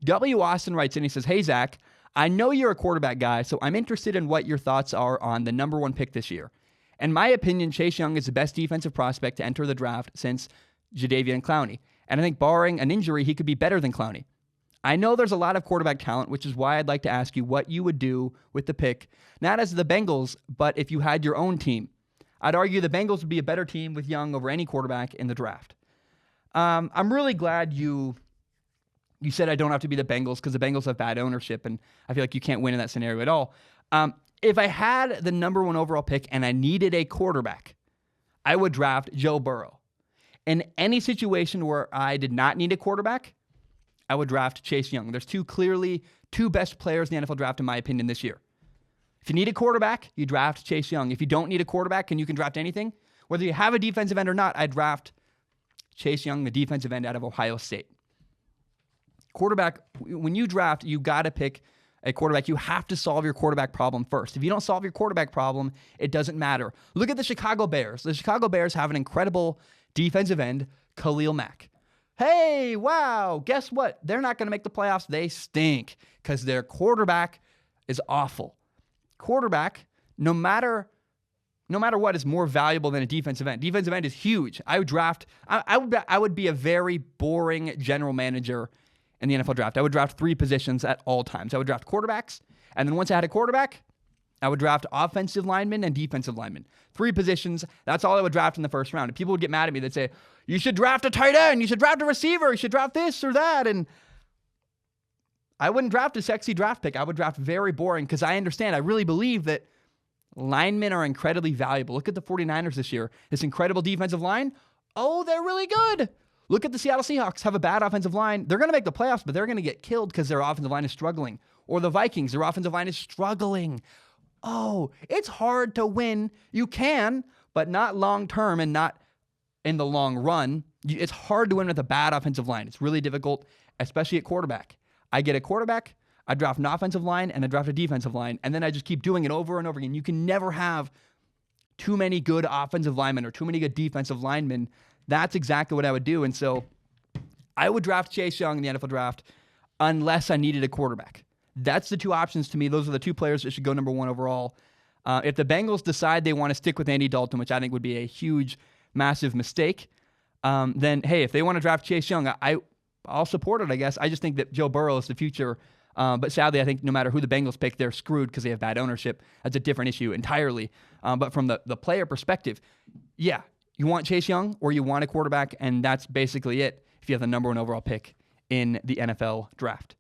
W. Austin writes in, he says, "Hey, Zach, I know you're a quarterback guy, so I'm interested in what your thoughts are on the number 1 pick this year. In my opinion, Chase Young is the best defensive prospect to enter the draft since Jadeveon Clowney. And I think barring an injury, he could be better than Clowney. I know there's a lot of quarterback talent, which is why I'd like to ask you what you would do with the pick, not as the Bengals, but if you had your own team. I'd argue the Bengals would be a better team with Young over any quarterback in the draft." I'm really glad you said I don't have to be the Bengals because the Bengals have bad ownership, and I feel like you can't win in that scenario at all. If I had the number 1 overall pick and I needed a quarterback, I would draft Joe Burrow. In any situation where I did not need a quarterback, I would draft Chase Young. There's clearly two best players in the NFL draft, in my opinion, this year. If you need a quarterback, you draft Chase Young. If you don't need a quarterback and you can draft anything, whether you have a defensive end or not, I'd draft Chase Young, the defensive end out of Ohio State. Quarterback, when you draft, you got to pick a quarterback. You have to solve your quarterback problem first. If you don't solve your quarterback problem, it doesn't matter. Look at the Chicago Bears. The Chicago Bears have an incredible defensive end, Khalil Mack. Hey, wow, guess what? They're not going to make the playoffs. They stink because their quarterback is awful. Quarterback, no matter what, is more valuable than a defensive end. Defensive end is huge. I would be a very boring general manager in the NFL draft. I would draft 3 positions at all times. I would draft quarterbacks, and then once I had a quarterback, I would draft offensive linemen and defensive linemen. 3 positions, that's all I would draft in the first round. And people would get mad at me. They'd say, you should draft a tight end, you should draft a receiver, you should draft this or that. And I wouldn't draft a sexy draft pick. I would draft very boring because I understand, I really believe that linemen are incredibly valuable. Look at the 49ers this year. This incredible defensive line. Oh, they're really good. Look at the Seattle Seahawks, have a bad offensive line. They're going to make the playoffs, but they're going to get killed because their offensive line is struggling. Or the Vikings, their offensive line is struggling. Oh, it's hard to win. You can, but not long-term and not in the long run. It's hard to win with a bad offensive line. It's really difficult, especially at quarterback. I get a quarterback, I draft an offensive line, and I draft a defensive line, and then I just keep doing it over and over again. You can never have too many good offensive linemen or too many good defensive linemen. That's exactly what I would do. And so I would draft Chase Young in the NFL draft unless I needed a quarterback. That's the 2 options to me. Those are the 2 players that should go number 1 overall. If the Bengals decide they want to stick with Andy Dalton, which I think would be a huge, massive mistake, then, hey, if they want to draft Chase Young, I'll support it, I guess. I just think that Joe Burrow is the future. But sadly, I think no matter who the Bengals pick, they're screwed because they have bad ownership. That's a different issue entirely. But from the player perspective, yeah, you want Chase Young or you want a quarterback, and that's basically it if you have the number 1 overall pick in the NFL draft.